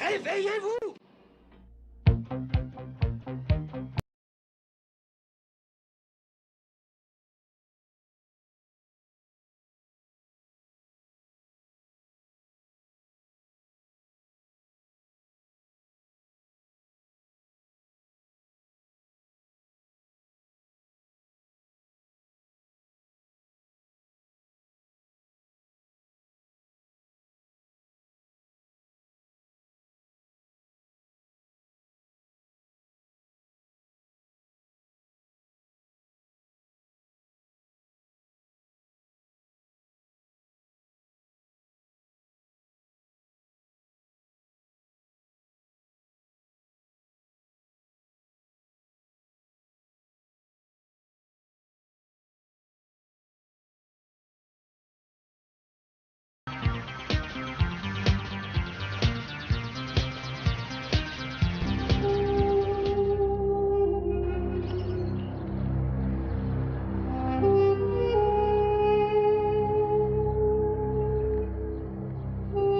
Réveillez-vous!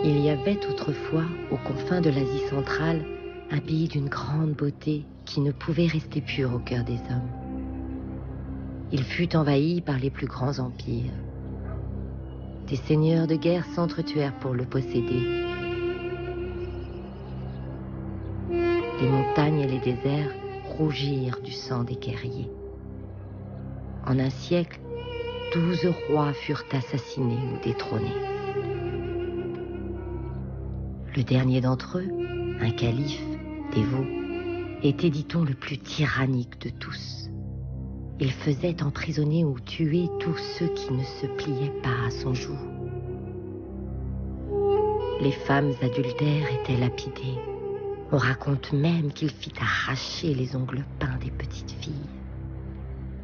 Il y avait autrefois, aux confins de l'Asie centrale, un pays d'une grande beauté qui ne pouvait rester pur au cœur des hommes. Il fut envahi par les plus grands empires. Des seigneurs de guerre s'entretuèrent pour le posséder. Les montagnes et les déserts rougirent du sang des guerriers. En un siècle, 12 rois furent assassinés ou détrônés. Le dernier d'entre eux, un calife dévot, était, dit-on, le plus tyrannique de tous. Il faisait emprisonner ou tuer tous ceux qui ne se pliaient pas à son joug. Les femmes adultères étaient lapidées. On raconte même qu'il fit arracher les ongles peints des petites filles.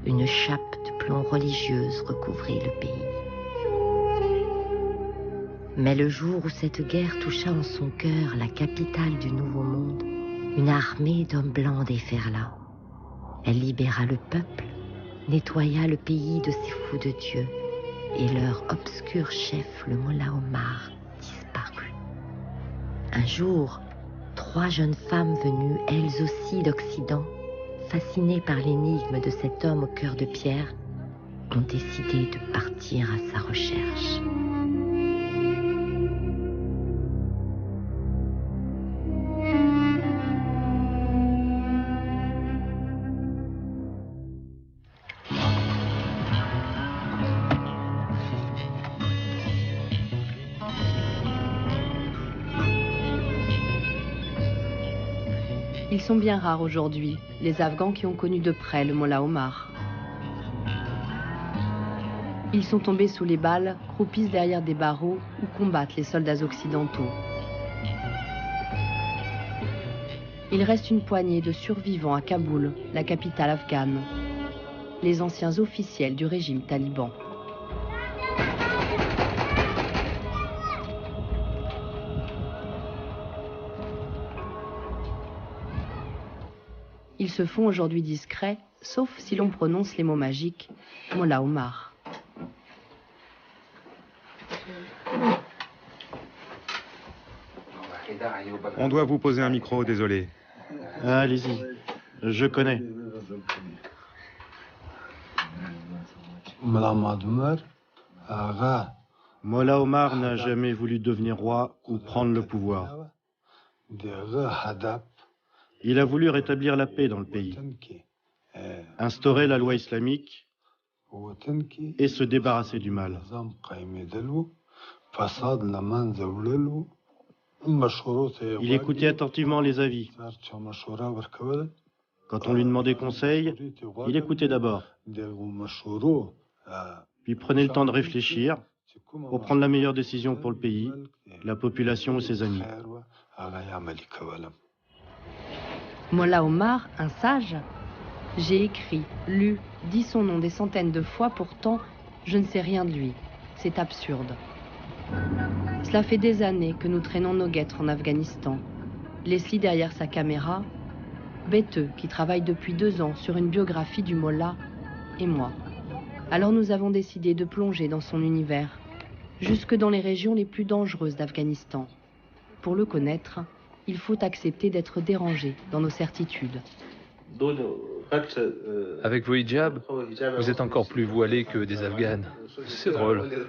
Une chape de plomb religieuse recouvrait le pays. Mais le jour où cette guerre toucha en son cœur la capitale du Nouveau Monde, une armée d'hommes blancs déferla. Elle libéra le peuple, nettoya le pays de ces fous de Dieu, et leur obscur chef, le Mollah Omar, disparut. Un jour, 3 jeunes femmes venues, elles aussi d'Occident, fascinées par l'énigme de cet homme au cœur de pierre, ont décidé de partir à sa recherche. Ils sont bien rares aujourd'hui, les Afghans qui ont connu de près le Mollah Omar. Ils sont tombés sous les balles, croupissent derrière des barreaux ou combattent les soldats occidentaux. Il reste une poignée de survivants à Kaboul, la capitale afghane. Les anciens officiels du régime taliban. Ils se font aujourd'hui discrets, sauf si l'on prononce les mots magiques « Mollah Omar ». On doit vous poser un micro, désolé. Allez-y, je connais. Mollah Omar n'a jamais voulu devenir roi ou prendre le pouvoir. Il a voulu rétablir la paix dans le pays, instaurer la loi islamique et se débarrasser du mal. Il écoutait attentivement les avis. Quand on lui demandait conseil, il écoutait d'abord, puis prenait le temps de réfléchir pour prendre la meilleure décision pour le pays, la population ou ses amis. Mollah Omar, un sage? J'ai écrit, lu, dit son nom des centaines de fois, pourtant je ne sais rien de lui. C'est absurde. Cela fait des années que nous traînons nos guêtres en Afghanistan. Leslie derrière sa caméra, Bêteux qui travaille depuis 2 ans sur une biographie du Mollah, et moi. Alors nous avons décidé de plonger dans son univers, jusque dans les régions les plus dangereuses d'Afghanistan. Pour le connaître, il faut accepter d'être dérangé dans nos certitudes. Avec vos hijabs, vous êtes encore plus voilés que des Afghanes. C'est drôle.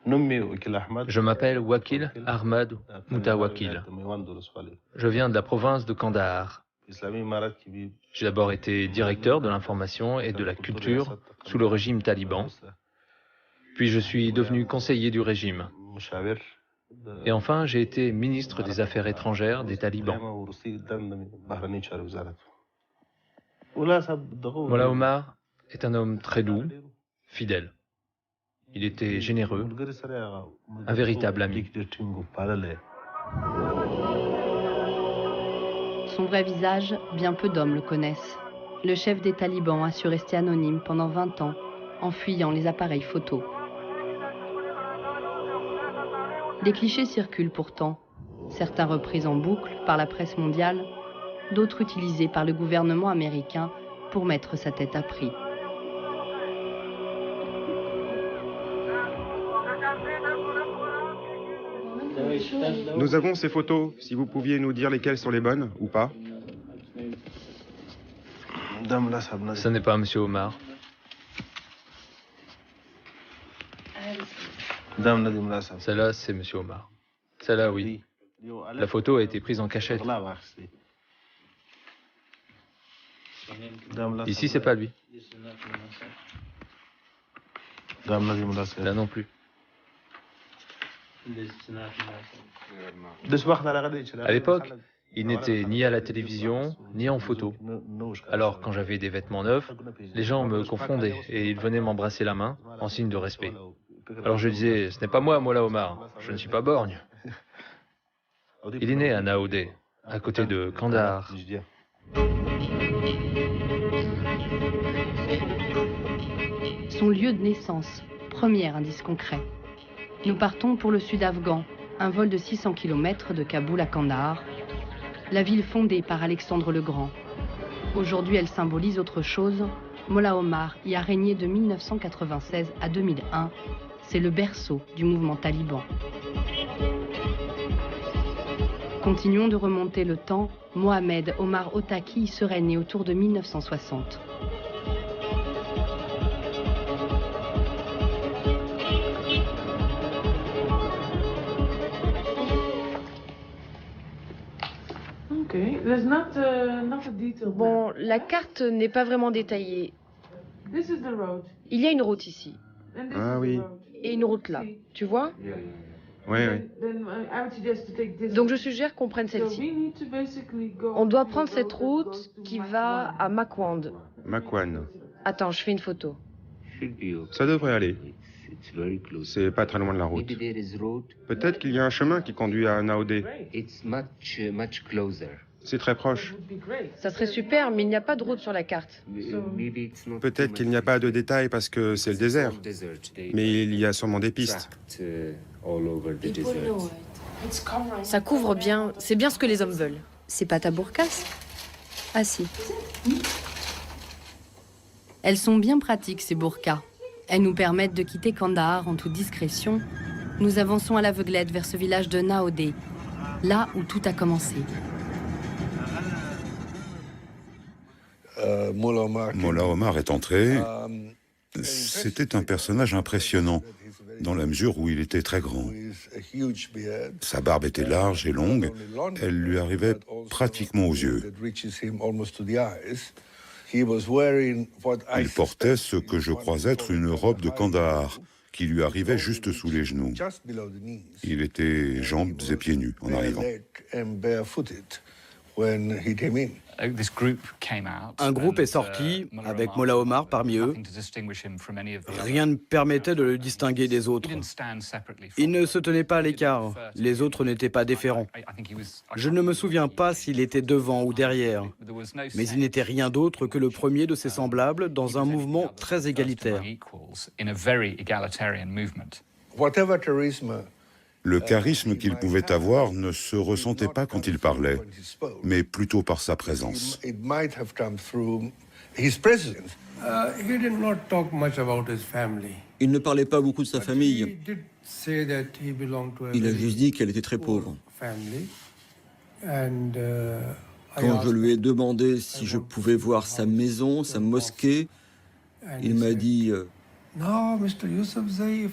Je m'appelle Wakil Ahmad Mutawakil. Je viens de la province de Kandahar. J'ai d'abord été directeur de l'information et de la culture sous le régime taliban. Puis je suis devenu conseiller du régime. Et enfin, j'ai été ministre des Affaires étrangères des talibans. Mollah Omar est un homme très doux, fidèle. Il était généreux, un véritable ami. Son vrai visage, bien peu d'hommes le connaissent. Le chef des talibans a su rester anonyme pendant 20 ans, en fuyant les appareils photos. Des clichés circulent pourtant, certains repris en boucle par la presse mondiale, d'autres utilisés par le gouvernement américain pour mettre sa tête à prix. Nous avons ces photos, si vous pouviez nous dire lesquelles sont les bonnes ou pas. Ce n'est pas Monsieur Omar. Celle-là, c'est Monsieur Omar. Celle-là, oui. La photo a été prise en cachette. Ici, c'est pas lui. Là non plus. À l'époque, il n'était ni à la télévision, ni en photo. Alors, quand j'avais des vêtements neufs, les gens me confondaient et ils venaient m'embrasser la main en signe de respect. Alors je disais, ce n'est pas moi, Mollah Omar, je ne suis pas borgne. Il est né à Naoudé, à côté de Kandahar. Son lieu de naissance, premier indice concret. Nous partons pour le sud afghan, un vol de 600 km de Kaboul à Kandahar, la ville fondée par Alexandre le Grand. Aujourd'hui, elle symbolise autre chose. Mollah Omar y a régné de 1996 à 2001. C'est le berceau du mouvement taliban. Continuons de remonter le temps. Mohamed Omar Otaki y serait né autour de 1960. Bon, la carte n'est pas vraiment détaillée. Il y a une route ici. Ah oui. Et une route là. Tu vois? Oui, oui. Donc je suggère qu'on prenne celle-ci. On doit prendre cette route qui va à Makwand. Makwan. Attends, je fais une photo. Ça devrait aller. C'est pas très loin de la route. Peut-être qu'il y a un chemin qui conduit à Naoudé. C'est très proche. Ça serait super, mais il n'y a pas de route sur la carte. Peut-être qu'il n'y a pas de détails parce que c'est le désert. Mais il y a sûrement des pistes. Ça couvre bien, c'est bien ce que les hommes veulent. C'est pas ta burkas? Ah si. Elles sont bien pratiques, ces burkas. Elles nous permettent de quitter Kandahar en toute discrétion. Nous avançons à l'aveuglette vers ce village de Naoudé, là où tout a commencé. Mollah Omar est entré. C'était un personnage impressionnant, dans la mesure où il était très grand. Sa barbe était large et longue, elle lui arrivait pratiquement aux yeux. Il portait ce que je crois être une robe de Kandahar, qui lui arrivait juste sous les genoux. Il était jambes et pieds nus en arrivant. Un groupe est sorti, avec Mollah Omar parmi eux. Rien ne permettait de le distinguer des autres. Il ne se tenait pas à l'écart, les autres n'étaient pas déférents. Je ne me souviens pas s'il était devant ou derrière, mais il n'était rien d'autre que le premier de ses semblables dans un mouvement très égalitaire. Le charisme qu'il pouvait avoir ne se ressentait pas quand il parlait, mais plutôt par sa présence. Il ne parlait pas beaucoup de sa famille. Il a juste dit qu'elle était très pauvre. Quand je lui ai demandé si je pouvais voir sa maison, sa mosquée, il m'a dit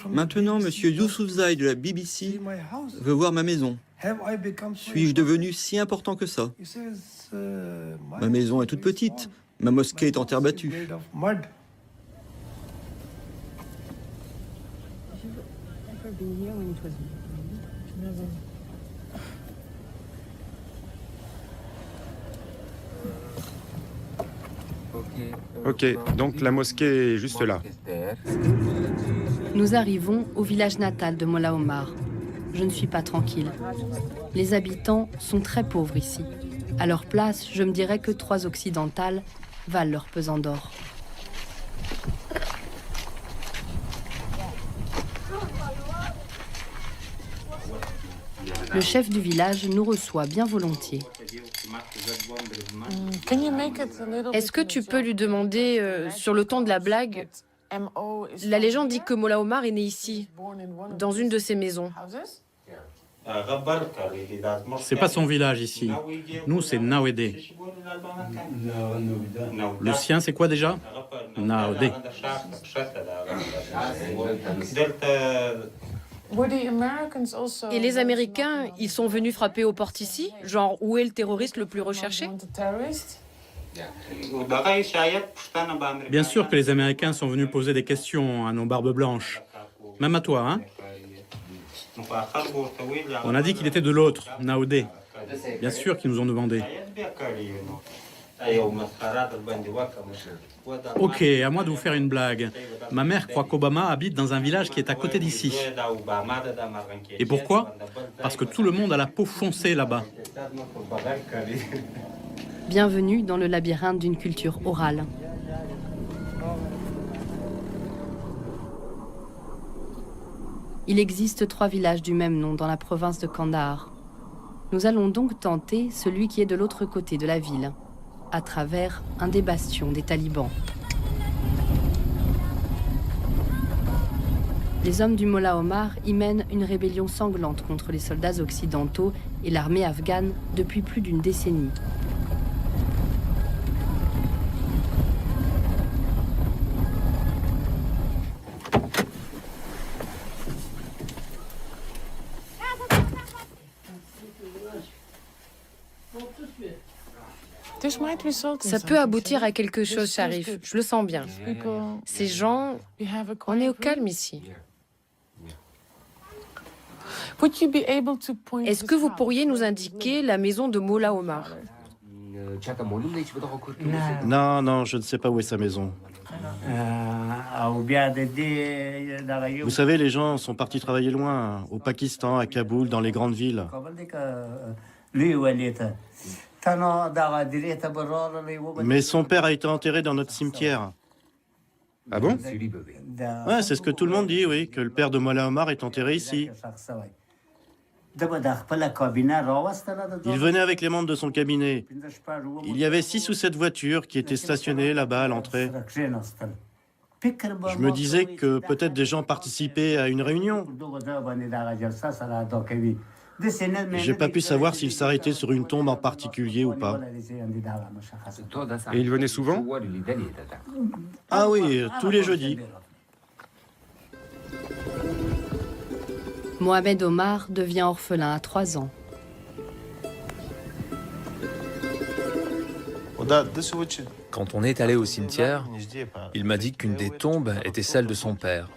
maintenant, monsieur Youssoufzai de la BBC veut voir ma maison. Suis-je devenu si important que ça? Ma maison est toute petite. Ma mosquée est en terre battue. Ok, donc la mosquée est juste là. Nous arrivons au village natal de Molla Omar. Je ne suis pas tranquille. Les habitants sont très pauvres ici. À leur place, je me dirais que 3 occidentales valent leur pesant d'or. Le chef du village nous reçoit bien volontiers. Est-ce que tu peux lui demander, sur le ton de la blague, la légende dit que Molla Omar est né ici, dans une de ces maisons. C'est pas son village ici. Nous, c'est Naouédé. Le sien, c'est quoi déjà? Naouédé. Et les Américains, ils sont venus frapper aux portes ici? Genre, où est le terroriste le plus recherché? Bien sûr que les Américains sont venus poser des questions à nos barbes blanches. Même à toi, hein? On a dit qu'il était de l'autre, Naoudé. Bien sûr qu'ils nous ont demandé. Ok, à moi de vous faire une blague. Ma mère croit qu'Obama habite dans un village qui est à côté d'ici. Et pourquoi? Parce que tout le monde a la peau foncée là-bas. Bienvenue dans le labyrinthe d'une culture orale. Il existe 3 villages du même nom dans la province de Kandahar. Nous allons donc tenter celui qui est de l'autre côté de la ville, à travers un des bastions des talibans. Les hommes du Molla Omar y mènent une rébellion sanglante contre les soldats occidentaux et l'armée afghane depuis plus d'une décennie. Ça peut aboutir à quelque chose, Sharif. Je le sens bien. Ces gens, on est au calme ici. Est-ce que vous pourriez nous indiquer la maison de Molla Omar? Non, je ne sais pas où est sa maison. Vous savez, les gens sont partis travailler loin, au Pakistan, à Kaboul, dans les grandes villes. Mais son père a été enterré dans notre cimetière. Ah bon? Ouais, c'est ce que tout le monde dit, oui, que le père de Molla Omar est enterré ici. Il venait avec les membres de son cabinet. Il y avait 6 ou 7 voitures qui étaient stationnées là-bas à l'entrée. Je me disais que peut-être des gens participaient à une réunion. J'ai pas pu savoir s'il s'arrêtait sur une tombe en particulier ou pas. Et il venait souvent? Ah oui, tous les jeudis. Mohamed Omar devient orphelin à 3 ans. Quand on est allé au cimetière, il m'a dit qu'une des tombes était celle de son père.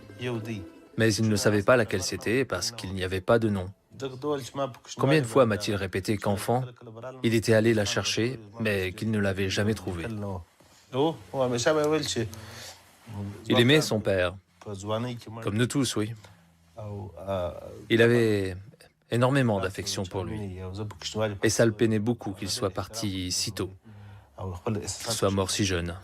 Mais il ne savait pas laquelle c'était parce qu'il n'y avait pas de nom. Combien de fois m'a-t-il répété qu'enfant, il était allé la chercher, mais qu'il ne l'avait jamais trouvée. Il aimait son père, comme nous tous, oui. Il avait énormément d'affection pour lui. Et ça le peinait beaucoup qu'il soit parti si tôt, qu'il soit mort si jeune.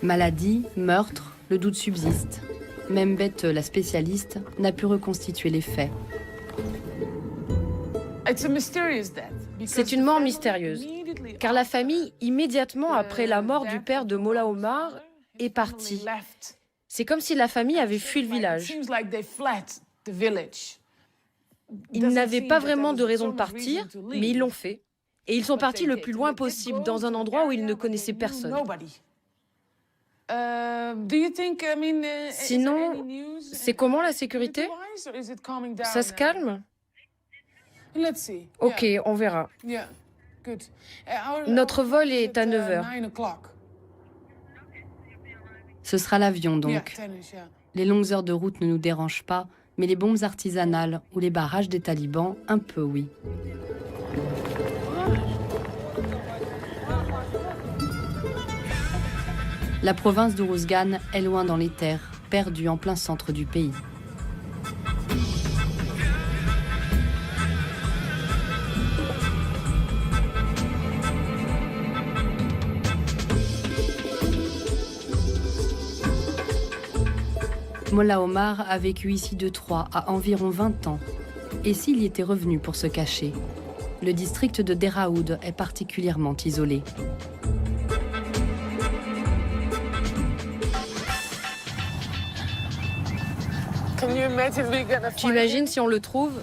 Maladie, meurtre, le doute subsiste. Même Bette, la spécialiste, n'a pu reconstituer les faits. C'est une mort mystérieuse. car la famille, immédiatement après la mort du père de Mollah Omar, est partie. C'est comme si la famille avait fui le village. Ils n'avaient pas vraiment de raison de partir, mais ils l'ont fait. Et ils sont partis le plus loin possible, dans un endroit où ils ne connaissaient personne. Sinon, c'est comment la sécurité? Ça se calme? Ok, on verra. Notre vol est à 9 h. Ce sera l'avion donc. Les longues heures de route ne nous dérangent pas, mais les bombes artisanales ou les barrages des talibans, un peu oui. La province d'Uruzgan est loin dans les terres, perdue en plein centre du pays. Mollah Omar a vécu ici de 3 à environ 20 ans. Et s'il y était revenu pour se cacher? Le district de Deraoud est particulièrement isolé. Tu imagines si on le trouve?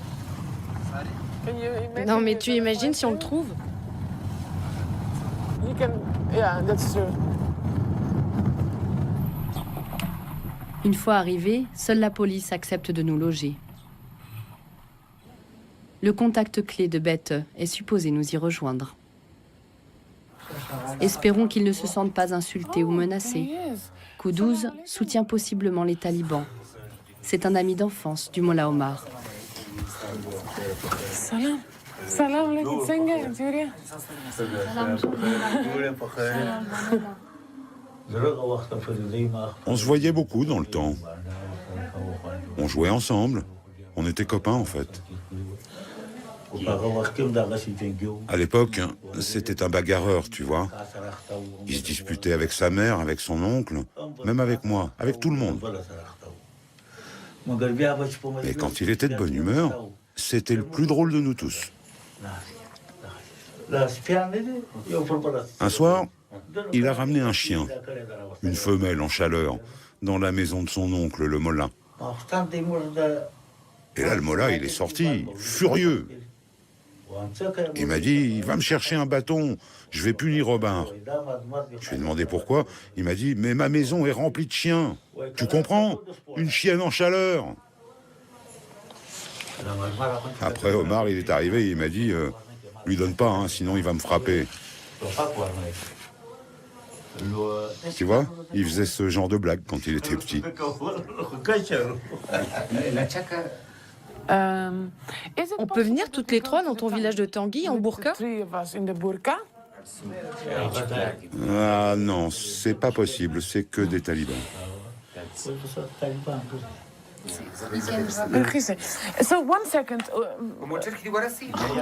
Non, mais tu imagines si on le trouve? Une fois arrivés, seule la police accepte de nous loger. Le contact clé de Beth est supposé nous y rejoindre. Espérons qu'il ne se sente pas insulté ou menacé. Koudouz soutient possiblement les talibans. C'est un ami d'enfance du Mollah Omar. Salam. Salam alaikum. On se voyait beaucoup dans le temps. On jouait ensemble. On était copains en fait. À l'époque, c'était un bagarreur, tu vois. Il se disputait avec sa mère, avec son oncle, même avec moi, avec tout le monde. Et quand il était de bonne humeur, c'était le plus drôle de nous tous. Un soir, il a ramené un chien, une femelle en chaleur, dans la maison de son oncle, le Mollah. Et là, le Mollah, il est sorti, furieux. Il m'a dit, va me chercher un bâton, je vais punir Omar. Je lui ai demandé pourquoi. Il m'a dit, mais ma maison est remplie de chiens. Tu comprends? Une chienne en chaleur. Après, Omar, il est arrivé et il m'a dit, lui donne pas, hein, sinon il va me frapper. Tu vois, il faisait ce genre de blague quand il était petit. On peut venir toutes les 3 dans ton village de Tanguy en burqa? Ah non, c'est pas possible, c'est que des talibans.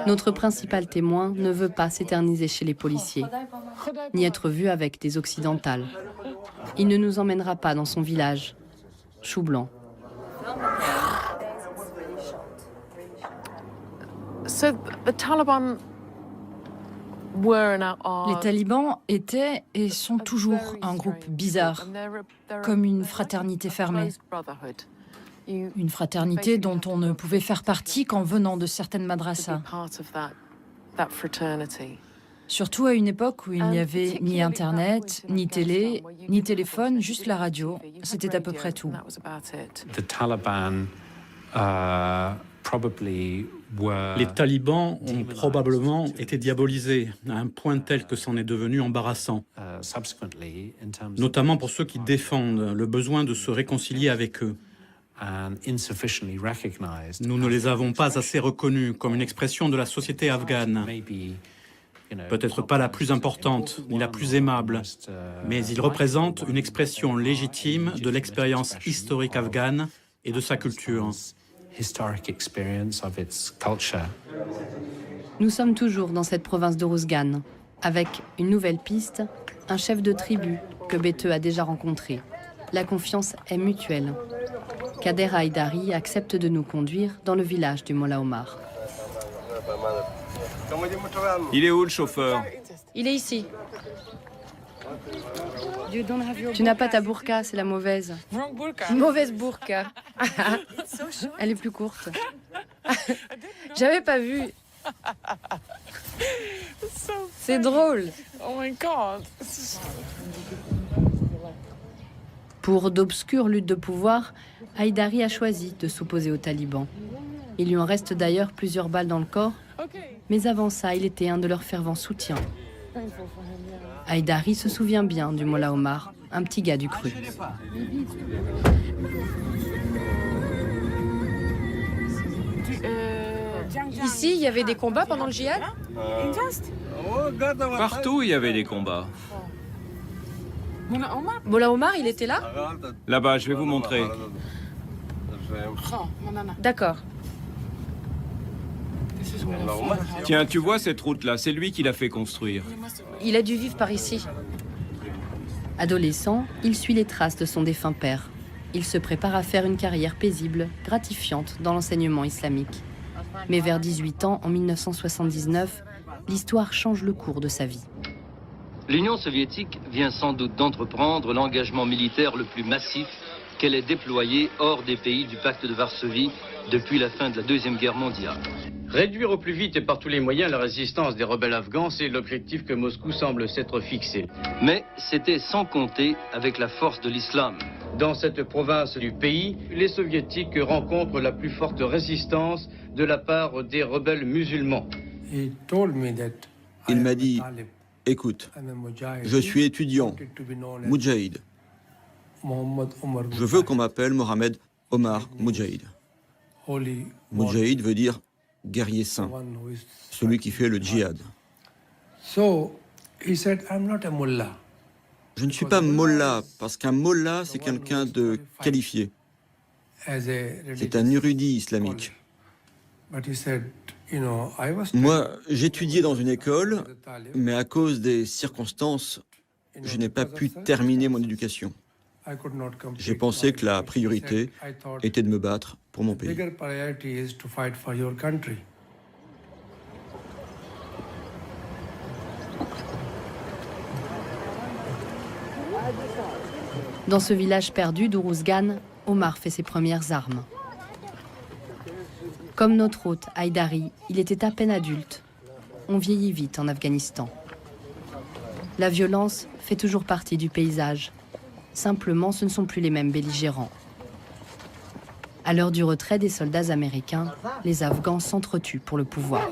Notre principal témoin ne veut pas s'éterniser chez les policiers, ni être vu avec des occidentales. Il ne nous emmènera pas dans son village. Chou blanc. Les talibans étaient et sont toujours un groupe bizarre, comme une fraternité fermée. Une fraternité dont on ne pouvait faire partie qu'en venant de certaines madrasas. Surtout à une époque où il n'y avait ni Internet, ni télé, ni téléphone, juste la radio. C'était à peu près tout. Les talibans ont probablement été diabolisés à un point tel que c'en est devenu embarrassant, notamment pour ceux qui défendent le besoin de se réconcilier avec eux. Nous ne les avons pas assez reconnus comme une expression de la société afghane. Peut-être pas la plus importante, ni la plus aimable, mais ils représentent une expression légitime de l'expérience historique afghane et de sa culture. Nous sommes toujours dans cette province d'Uruzgan, avec une nouvelle piste, un chef de tribu que Betheu a déjà rencontré. La confiance est mutuelle. Kader Haïdari accepte de nous conduire dans le village du Mollah Omar. Il est où le chauffeur? Il est ici. Tu n'as pas ta burqa, c'est la mauvaise. Une mauvaise burqa. Elle est plus courte. J'avais pas vu. C'est drôle. Oh my God. Pour d'obscures luttes de pouvoir, Haïdari a choisi de s'opposer aux talibans. Il lui en reste d'ailleurs plusieurs balles dans le corps, mais avant ça, il était un de leurs fervents soutiens. Haïdari se souvient bien du Mollah Omar, un petit gars du cru. Ici, il y avait des combats pendant le djihad? Partout, il y avait des combats. Mollah Omar, il était là? Là-bas, je vais vous montrer. D'accord. Tiens, tu vois cette route-là, c'est lui qui l'a fait construire. Il a dû vivre par ici. Adolescent, il suit les traces de son défunt père. Il se prépare à faire une carrière paisible, gratifiante dans l'enseignement islamique. Mais vers 18 ans, en 1979, l'histoire change le cours de sa vie. L'Union soviétique vient sans doute d'entreprendre l'engagement militaire le plus massif qu'elle ait déployé hors des pays du pacte de Varsovie depuis la fin de la Deuxième Guerre mondiale. Réduire au plus vite et par tous les moyens la résistance des rebelles afghans, c'est l'objectif que Moscou semble s'être fixé. Mais c'était sans compter avec la force de l'islam. Dans cette province du pays, les soviétiques rencontrent la plus forte résistance de la part des rebelles musulmans. Il m'a dit, écoute, je suis étudiant, Moudjahid. Je veux qu'on m'appelle Mohamed Omar Moudjahid. Moudjahid veut dire guerrier saint, celui qui fait le djihad. Je ne suis pas mollah, parce qu'un mollah, c'est quelqu'un de qualifié. C'est un érudit islamique. Moi, j'étudiais dans une école, mais à cause des circonstances, je n'ai pas pu terminer mon éducation. J'ai pensé que la priorité était de me battre pour mon pays. Dans ce village perdu d'Uruzgan, Omar fait ses premières armes. Comme notre hôte, Haïdari, il était à peine adulte. On vieillit vite en Afghanistan. La violence fait toujours partie du paysage. Simplement, ce ne sont plus les mêmes belligérants. À l'heure du retrait des soldats américains, les Afghans s'entretuent pour le pouvoir.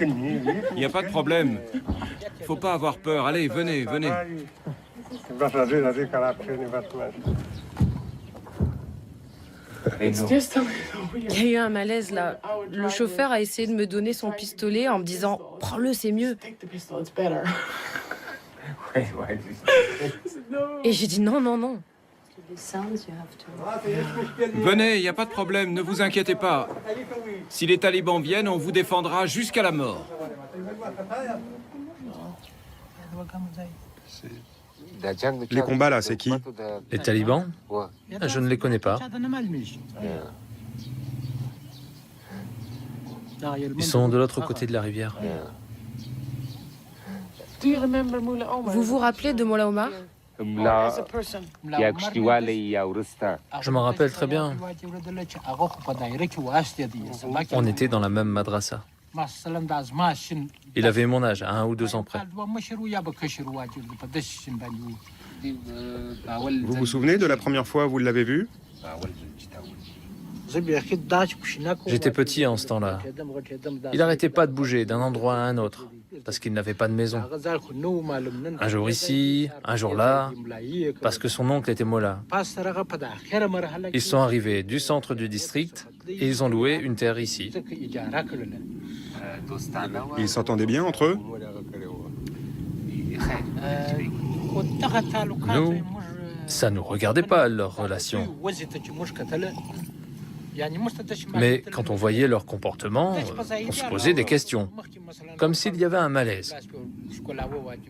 Il n'y a pas de problème. Faut pas avoir peur. Allez, venez, venez. Il y a eu un malaise là. Le chauffeur a essayé de me donner son pistolet en me disant « Prends-le, c'est mieux ». Et j'ai dit non, non, non. Venez, il n'y a pas de problème, ne vous inquiétez pas. Si les talibans viennent, on vous défendra jusqu'à la mort. Les combats là, c'est qui? Les talibans? Je ne les connais pas. Ils sont de l'autre côté de la rivière. Vous vous rappelez de Mollah Omar? Je m'en rappelle très bien. On était dans la même madrasa. Il avait mon âge, à 1 ou 2 ans près. Vous vous souvenez de la première fois où vous l'avez vu? J'étais petit en ce temps-là. Il n'arrêtait pas de bouger d'un endroit à un autre, parce qu'il n'avait pas de maison. Un jour ici, un jour là, parce que son oncle était mollah. Ils sont arrivés du centre du district et ils ont loué une terre ici. Ils s'entendaient bien entre eux? Nous, ça ne nous regardait pas, leur relation. Mais quand on voyait leur comportement, on se posait des questions, comme s'il y avait un malaise.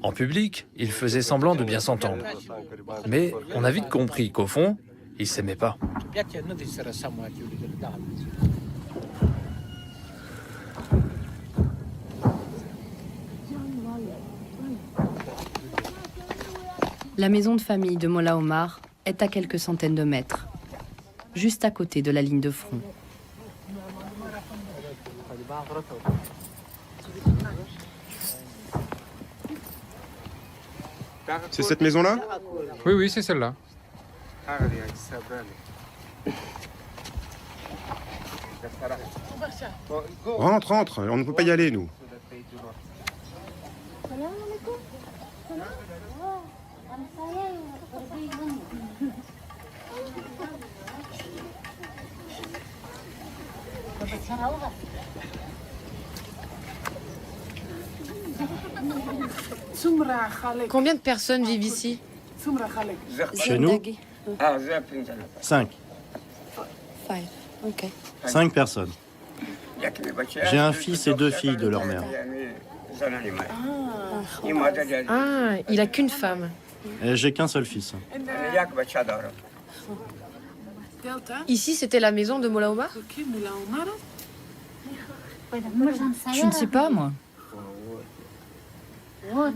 En public, ils faisaient semblant de bien s'entendre. Mais on a vite compris qu'au fond, ils ne s'aimaient pas. La maison de famille de Molla Omar est à quelques centaines de mètres, juste à côté de la ligne de front. C'est cette maison-là? Oui, c'est celle-là. Rentre, on ne peut pas y aller, nous. Combien de personnes vivent ici? Chez nous, 5. 5 personnes. J'ai un fils et 2 filles de leur mère. Ah, il a qu'une femme. Et j'ai qu'un seul fils. Ici, c'était la maison de Molla Omar? Je ne sais pas, moi.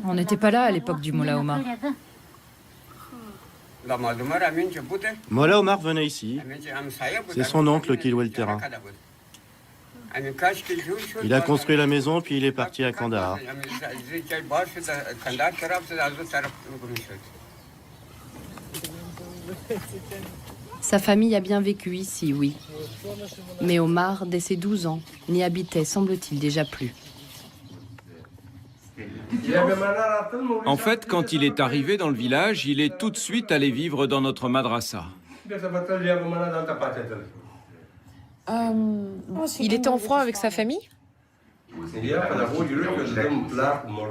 On n'était pas là à l'époque du Molla Omar. Molla Omar venait ici. C'est son oncle qui louait le terrain. Il a construit la maison, puis il est parti à Kandahar. Sa famille a bien vécu ici, oui. Mais Omar, dès ses 12 ans, n'y habitait, semble-t-il, déjà plus. En fait, quand il est arrivé dans le village, il est tout de suite allé vivre dans notre madrasa. Il était en froid avec sa famille?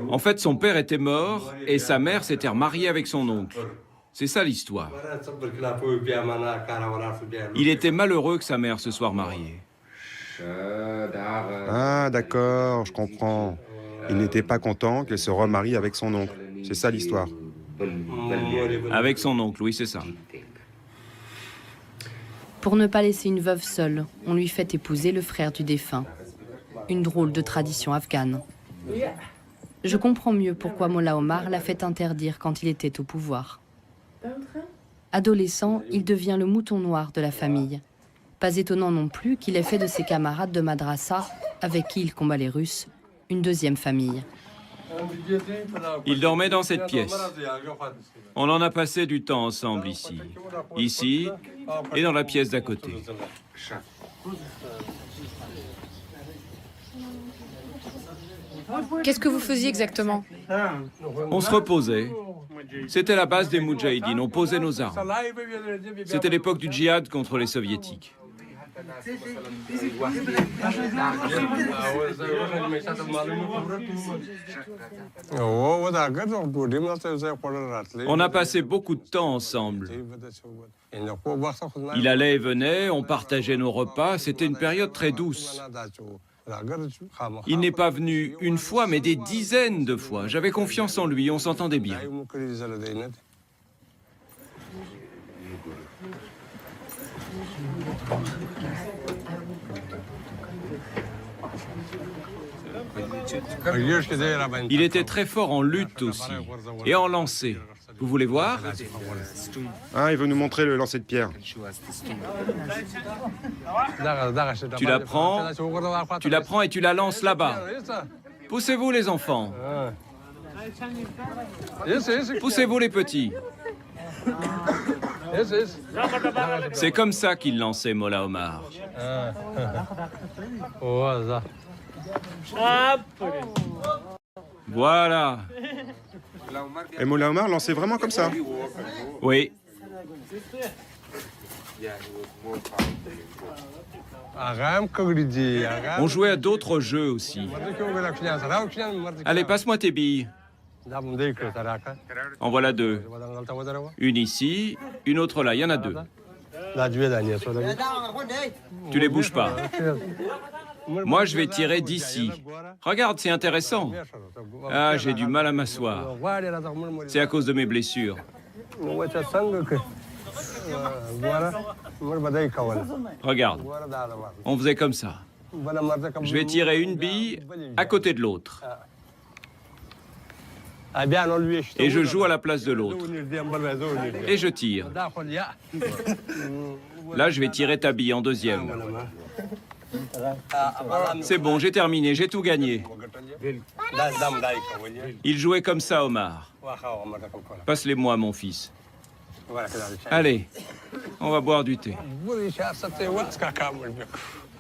En fait, son père était mort et sa mère s'était remariée avec son oncle. C'est ça l'histoire. Il était malheureux que sa mère se soit remariée. Ah, d'accord, je comprends. Il n'était pas content qu'elle se remarie avec son oncle. C'est ça l'histoire. Avec son oncle, oui, c'est ça. Pour ne pas laisser une veuve seule, on lui fait épouser le frère du défunt. Une drôle de tradition afghane. Je comprends mieux pourquoi Molla Omar l'a fait interdire quand il était au pouvoir. Adolescent, il devient le mouton noir de la famille. Pas étonnant non plus qu'il ait fait de ses camarades de madrasa, avec qui il combat les Russes, une deuxième famille. Il dormait dans cette pièce. On en a passé du temps ensemble ici. Ici et dans la pièce d'à côté. Qu'est-ce que vous faisiez exactement? On se reposait. C'était la base des Moudjahidines. On posait nos armes. C'était l'époque du djihad contre les soviétiques. On a passé beaucoup de temps ensemble. Il allait et venait, on partageait nos repas, c'était une période très douce. Il n'est pas venu une fois, mais des dizaines de fois. J'avais confiance en lui, on s'entendait bien. Il était très fort en lutte aussi, et en lancer. Vous voulez voir? Ah, il veut nous montrer le lancer de pierre. Tu la prends et tu la lances là-bas. Poussez-vous les enfants. Poussez-vous les petits. C'est comme ça qu'il lançait Molla Omar. Voilà. Et Molla Omar lançait vraiment comme ça? Oui. On jouait à d'autres jeux aussi. Allez, passe-moi tes billes. En voilà deux. Une ici, une autre là. Il y en a deux. Tu les bouges pas. Moi, je vais tirer d'ici. Regarde, c'est intéressant. Ah, j'ai du mal à m'asseoir. C'est à cause de mes blessures. Regarde, on faisait comme ça. Je vais tirer une bille à côté de l'autre. Et je joue à la place de l'autre. Et je tire. Là, je vais tirer ta bille en deuxième. C'est bon, j'ai terminé, j'ai tout gagné. Il jouait comme ça, Omar. Passe-les-moi, mon fils. Allez, on va boire du thé.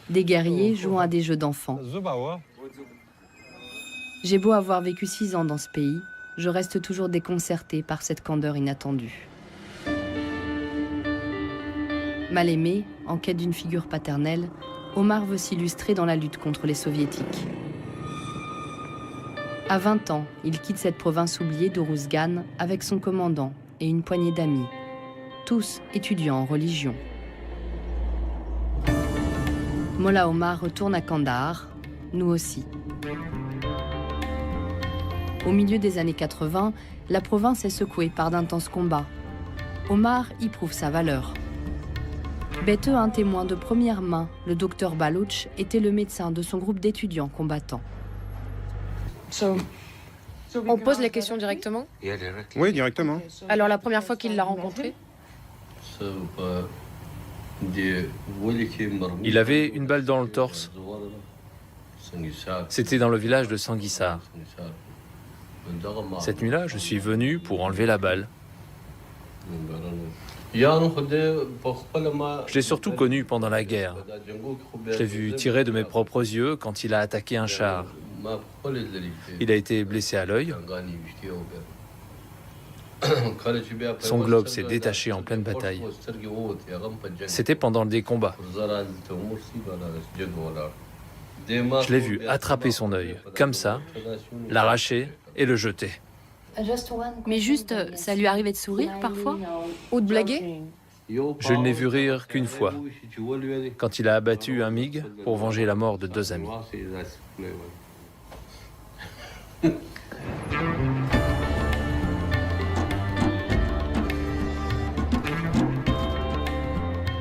Des guerriers jouant à des jeux d'enfants. J'ai beau avoir vécu 6 ans dans ce pays, je reste toujours déconcertée par cette candeur inattendue. Mal aimé, en quête d'une figure paternelle, Omar veut s'illustrer dans la lutte contre les soviétiques. À 20 ans, il quitte cette province oubliée d'Uruzgan avec son commandant et une poignée d'amis, tous étudiants en religion. Mollah Omar retourne à Kandahar, nous aussi. Au milieu des années 80, la province est secouée par d'intenses combats. Omar y prouve sa valeur. Bêteux un témoin de première main, le docteur Baloch était le médecin de son groupe d'étudiants combattants. On pose la question directement? Oui, directement. Alors la première fois qu'il l'a rencontré? Il avait une balle dans le torse. C'était dans le village de Sanguissar. Cette nuit-là, je suis venu pour enlever la balle. Je l'ai surtout connu pendant la guerre. Je l'ai vu tirer de mes propres yeux quand il a attaqué un char. Il a été blessé à l'œil. Son globe s'est détaché en pleine bataille. C'était pendant des combats. Je l'ai vu attraper son œil, comme ça, l'arracher et le jeter. Mais juste, ça lui arrivait de sourire parfois? Ou de blaguer? Je ne l'ai vu rire qu'une fois, quand il a abattu un MiG pour venger la mort de 2 amis.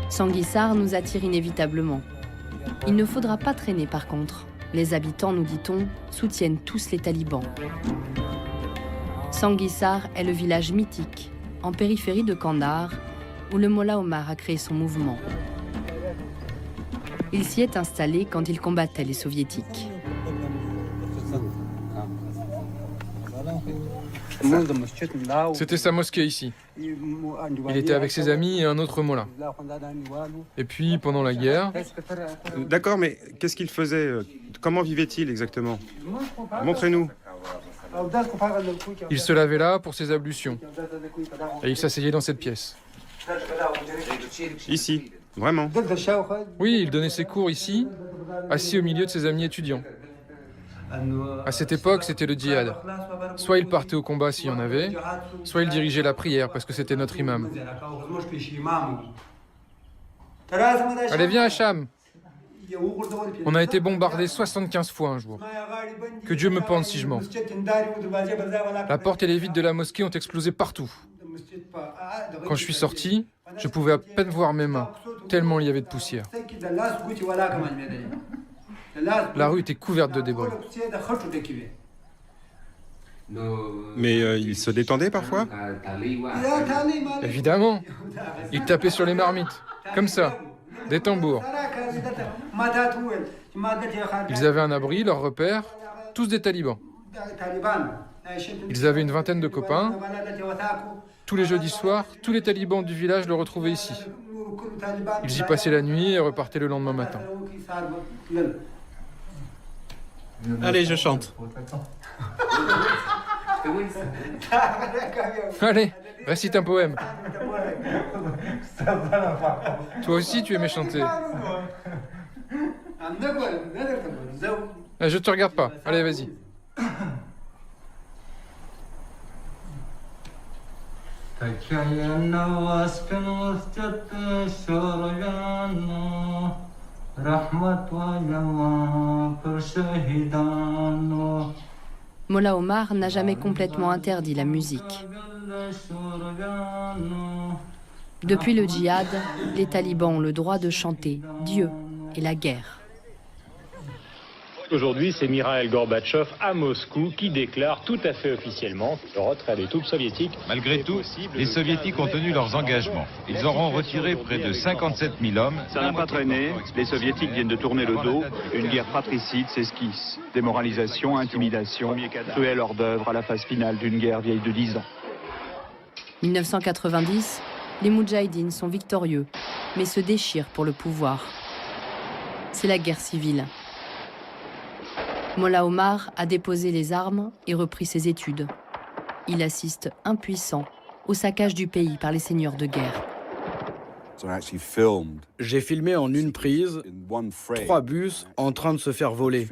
Sanguissar nous attire inévitablement. Il ne faudra pas traîner par contre. Les habitants, nous dit-on, soutiennent tous les talibans. Sanguissar est le village mythique, en périphérie de Kandahar, où le Mollah Omar a créé son mouvement. Il s'y est installé quand il combattait les soviétiques. C'était sa mosquée ici. Il était avec ses amis et un autre mollah. Et puis, pendant la guerre... D'accord, mais qu'est-ce qu'il faisait? Comment vivait-il exactement? Montrez-nous. Il se lavait là pour ses ablutions. Et il s'asseyait dans cette pièce. Ici, vraiment? Oui, il donnait ses cours ici, assis au milieu de ses amis étudiants. À cette époque, c'était le djihad. Soit il partait au combat s'il y en avait, soit il dirigeait la prière parce que c'était notre imam. Allez, viens, Hacham. On a été bombardés 75 fois un jour. Que Dieu me pende si je mens. La porte et les vitres de la mosquée ont explosé partout. Quand je suis sorti, je pouvais à peine voir mes mains, tellement il y avait de poussière. La rue était couverte de débris. Mais il se détendait parfois? Évidemment. Il tapait sur les marmites, comme ça, des tambours. Ils avaient un abri, leur repère, tous des talibans. Ils avaient une vingtaine de copains. Tous les jeudis soirs, tous les talibans du village le retrouvaient ici. Ils y passaient la nuit et repartaient le lendemain matin. Allez, je chante. Allez, récite un poème. Toi aussi, tu aimais chanter. Je te regarde pas. Allez, vas-y. Mollah Omar n'a jamais complètement interdit la musique. Depuis le djihad, les talibans ont le droit de chanter Dieu et la guerre. Aujourd'hui, c'est Mikhaïl Gorbatchev à Moscou qui déclare tout à fait officiellement le retrait des troupes soviétiques. Malgré tout, les soviétiques ont tenu leurs engagements. Ils auront retiré près de 57 000 hommes. Ça n'a pas traîné. Les soviétiques viennent de tourner le dos. Une guerre fratricide s'esquisse. Démoralisation, intimidation, cruel hors-d'œuvre à la phase finale d'une guerre vieille de 10 ans. 1990, les Moudjahidines sont victorieux, mais se déchirent pour le pouvoir. C'est la guerre civile. Mollah Omar a déposé les armes et repris ses études. Il assiste impuissant au saccage du pays par les seigneurs de guerre. J'ai filmé en une prise 3 bus en train de se faire voler,